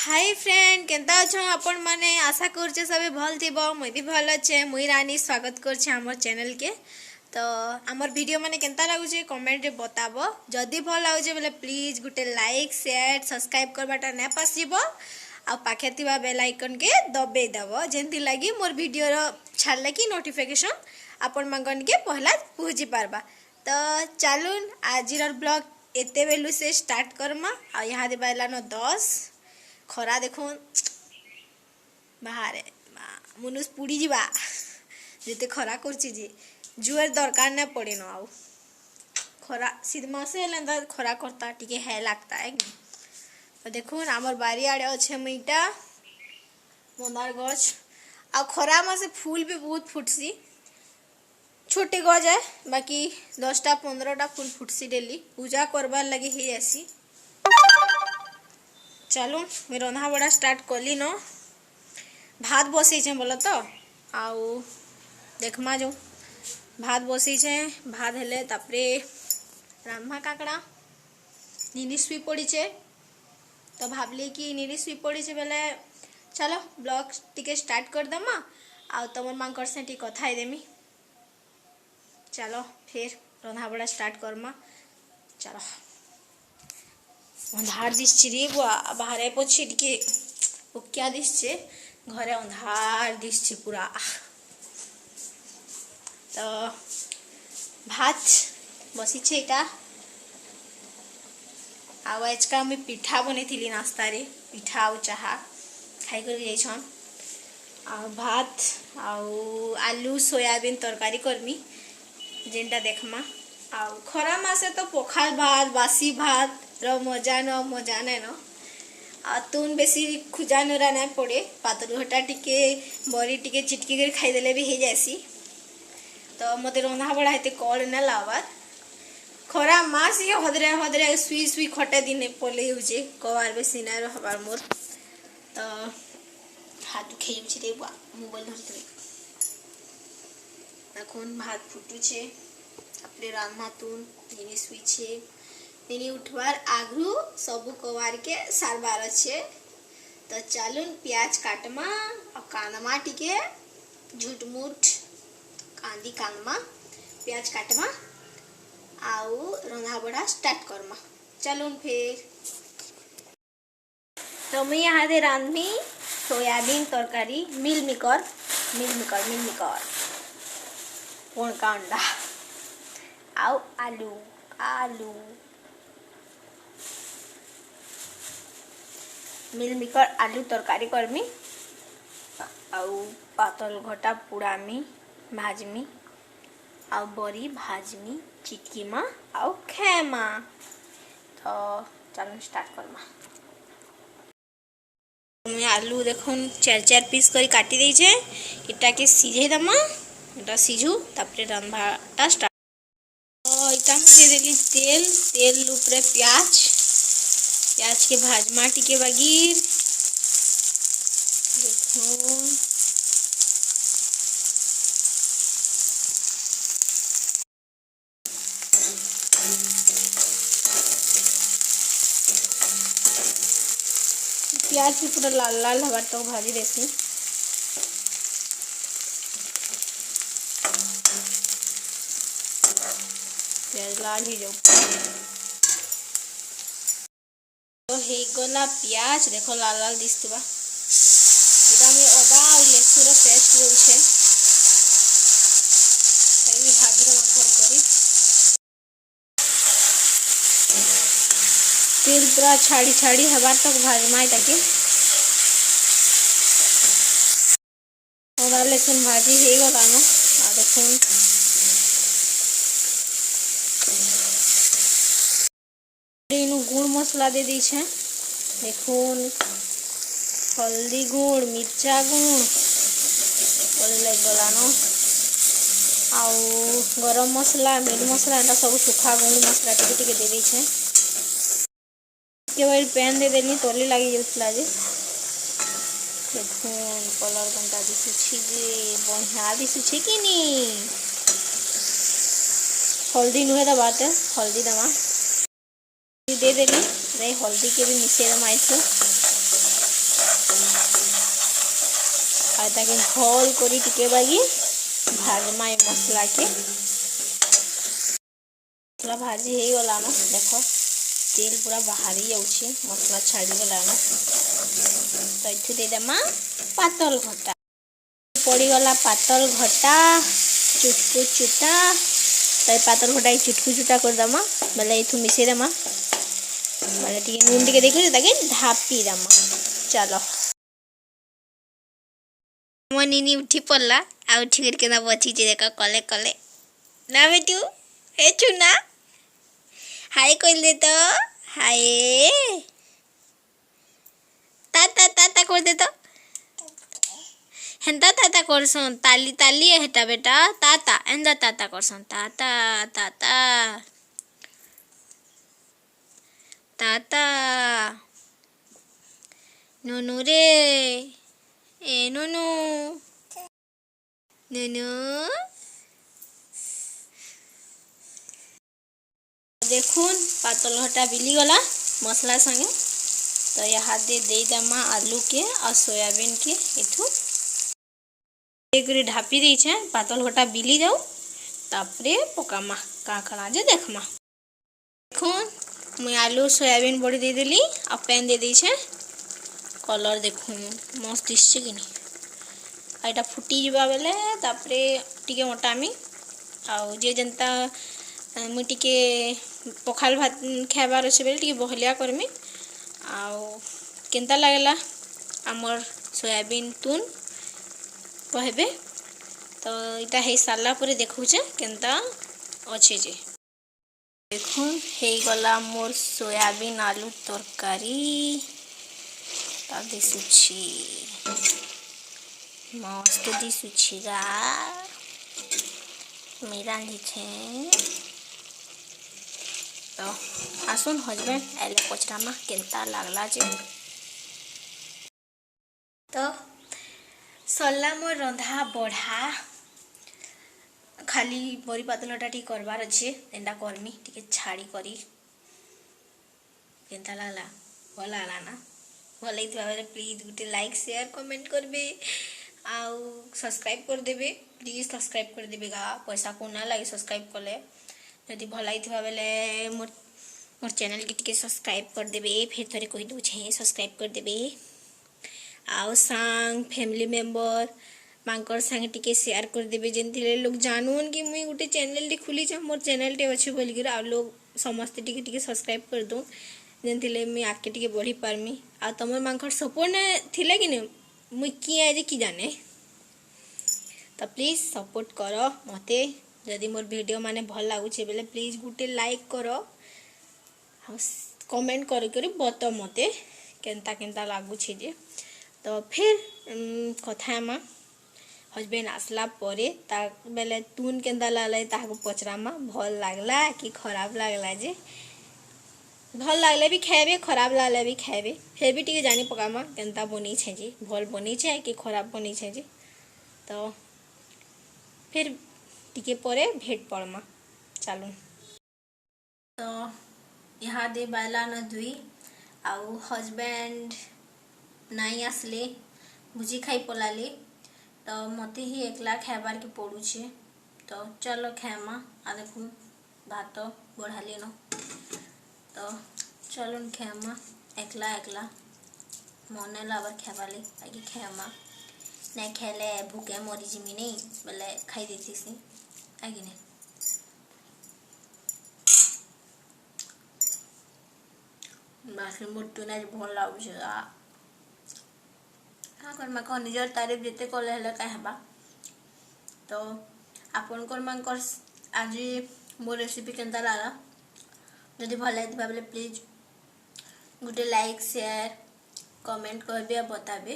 Hi friend Kenta अच्छा आपण माने आशा करछे सबे भल थिबो मुई भी भल अच्छे मुई रानी स्वागत करछे हमर चैनल के। तो हमर वीडियो माने केंता लागुचे कमेंट रे बताबो जदी भल लागुचे बोले please Gute like share subscribe करबाटा नै पसिबो आ पाखे थिबा बेल आइकन के दबे दबो जेंति लागी मोर वीडियो रो छाड़ले की नोटिफिकेशन आपण मंगन के पहला पहुंची पारबा। तो चलून आजिर ब्लॉग एते बेलु से स्टार्ट करमा आ यहाँ दे बालानो 10 खरा देखुन बाहर मनुष पुड़ी जीवा जिते खरा करछि जे जुएर दरकार न पड़े न आउ खरा सीध मासे लेंदा खरा करता टिके है लगता है। तो देखुन हमर बारी आड़े अच्छे मैटा मंदार गछ आ खरा मासे फूल भी बहुत फुटसी छोटे गज है बाकी 10टा 15टा फूल फुटसी डेली पूजा करबार लगे ही ऐसी। चलो मैं रंधा बड़ा स्टार्ट कली न भात बसई बोल तो आउ देखमा जो भात बसई भात हेले तापरे रांधमा काकड़ा नीनी सुई पड़ी तो भावली कि नीनी सुई पड़ी बेले चलो ब्लॉग टिके स्टार्ट कर दमा आ तुम मांकर से टी कथा ही देमी। चलो फिर रंधा बड़ा स्टार्ट करमा चलो अंधार दिशे रे बाहर पछे टिके उकिया दिशे घरे अंधार दिशे पूरा। तो भात बसी इटा आज का मैं पिठा बनी थी नास्ता रे पिठा और चाहा खाई कर जाइछन आ भात आउ आलू सोयाबीन तरकारी करमी जेनटा देखमा आ खरा मासे तो पखाल भात बासी भात रो मजा नै न आ तुन बेसी खुजा नरा नै पड़े पातल हटा टिके बरी टिके चिटकी कर खाई देले भी हो जासी। तो मते रंधा बड़ा हेते कल न लावार खरा मास ये हदरे हदरे सुई सुई खटे दिन पले होजे कवार बेसी नै रहबार मोर। तो हाथ दुखे जाउछि रे बुआ मोबाइल धरते देखुन भात फुटुछे अपने रान्ना तुन निनी सुई छे निनी उठवार आगु सबु कवार के सारबार अच्छे। तो चलून प्याज काटमा और कानमा टिके झुटमुट कांदी कानमा प्याज काटमा आउ रंधा बड़ा स्टार्ट करमा चलून फिर। तो मैं यहाँ दे रांधमी सोयाबीन तरकारी मिल मिकर कोण का अंडा आउ आलू आलू मिल मिकर आलू तरकारी करमी आउ पातल घटा पुड़ामी भाजमी आउ बरी भाजमी चिटकी मा आउ खेमा। तो चलो स्टार्ट करमा मैं आलू देखुन 4 पीस करी काटी दी छे इटा के सीझे दमा इटा सीझू तापरे रंधाटा स्टार्ट। इटा दे देली तेल ऊपरे प्याज के भाजमा टिके बगीर देखो प्याज भी पूरा लाल लाल हवा तो भाजी देसी प्याज लाल ही जाऊ तो हे गला प्याज देखो लाल लाल दिसतबा इदा में अदा और लहसुन रो पेस्ट होछे एई भाजी रो भर करी तेल पूरा छाड़ी हबार तक भाजमा ताकि अदा लहसुन भाजी हे गला न आ देखुन गुड़ मसला दे दी छे देखुन हल्दी गुड़ मिर्चा गुड़ गलानो आउ गरम मसला मीट मसला एटा सब सुखा गुड़ मसला टिके दे दी छे के बार पैन दे देनी तोली लगी जाउतला जे देखुन कलर बनता दिसुछि जे बढ़िया दिसुछि कि नी हल्दी नुहे दबाते हल्दी दमा दे देली नहीं हल्दी के भी मिसे दमा आ ताके भल करी टिके बागी भाजमा ए मसला के मसला भाजी हे गला न देखो तेल पूरा बाहरी जाउछे मसला छाड़ी गला न तो इथु दे देमा पातल घटा पड़ी गला पातल घटा चुटकू चुटा तो पातल घटा चुटकू चुटा कर दमा बेले इथु मिसे देमा बेले टिके नून टिके देखो ताके ढापी दमा चलो मो नीनी उठी पड़ला आ उठी करके ना बची जे देखा कले कले ना बेटू ए चुना हाय कइल दे तो हाय ता कर दे तो हेंता ताता करसन ताली ताली हेटा बेटा ताता एंदा ताता करसन ताता ताता ताता नुनु रे ए नुनु नुनु देखुन पातल घटा बिली गला मसला संगे तो यहाँ दे दमा आलू के और सोयाबीन के इथु एक ढापी दी छे पातल घटा बिली जाऊ तापरे पकामा काकड़ा जे देखमा देखुन मुई आलू सोयाबीन बड़ी दे देली आ पैन दे दी छे कलर देखुन मस्त दिसछे कि नहीं आइटा फुटी जीवा बेले तापरे टिके मोटामी आउ जे जनता मुई टिके पखाल भात खाइबार अच्छे बेले टिके बहलिया करमी आउ केनता लागला आमर सोयाबीन तुन कहबे तो इटा हे सारला परे देखुचे केनता अच्छे जे देखुन हे गला मोर सोयाबीन आलू तरकारी ता दिसुछि मस्त दिसुछि गा मेरा लिखे तो आसुन हजबेंड एले पचरामा केनता लागला जे तो सरला मोर रंधा बढ़ा खाली बरी पातलटा टी करबार अच्छे एंडा करमी टिके छाड़ी करी केनता लागला भल लागला ना भल लगिथबा बेले please Gute like share comment करबे आउ सब्सक्राइब कर देबे प्लीज सब्सक्राइब कर देबे गा पैसा को ना लागे सब्सक्राइब कले यदि भल लगिथबा बेले मोर चैनल के टिके सब्सक्राइब कर देबे फिर थोड़े कहि दउ छे सब्सक्राइब कर देबे आउ सांग फैमिली मेंबर मांकर संगे टिके शेयर कर देबे जेनथिले लोग जानून कि मुई गुटे चैनल टे खुली छ मोर चैनल टे अछि बोली गिर आ लोग समस्त टिके टिके सब्सक्राइब कर दो जेनथिले मुई आके टिके बढ़ी पारमी आ तमर मांकर सपोर्ट ने थिले कि ने मुई की आजे की जाने तो प्लीज सपोर्ट करो मते जदि मोर वीडियो माने भल लागु छे बेले प्लीज गुटे लाइक करो कमेंट कर बत मते केनता केनता लागु छे जे तो फिर कथा मा हस्बैंड आसला परे ता बेले तुन केनता लागले ताको पचरामा भल लागला कि खराब लागला जे भल लागले भी खाइबे खराब लागले भी खाइबे फिर भी टिके जानी पकामा केनता बनी छे जे भल बनी छे कि खराब बनी छे जे तो फिर टिके परे भेट पड़मा चलो तो यहाँ दे बाला न दुई आउ हस्बैंड नहीं आसले भुजी खाई पलाले तो मते ही एकला खाइबार के पड़ुछे तो चलो खाइमा आ देखू भात बढ़ाली न तो चलो खाइमा एकला एकला मन लाबर खाइबाले आगे खाइमा नहीं खाइले भूखे मरी जिमी नहीं बोले खाई देती सी आगे नहीं बाकी मुट्टू ने भल लागुछे आकर माको निजर तारीफ जेते कले हेले का हेबा तो आपन कोन मांकर आज मो रेसिपी केनता लागा जदि भल लागिथबा बेले please Gute like share comment करबे आ बताबे।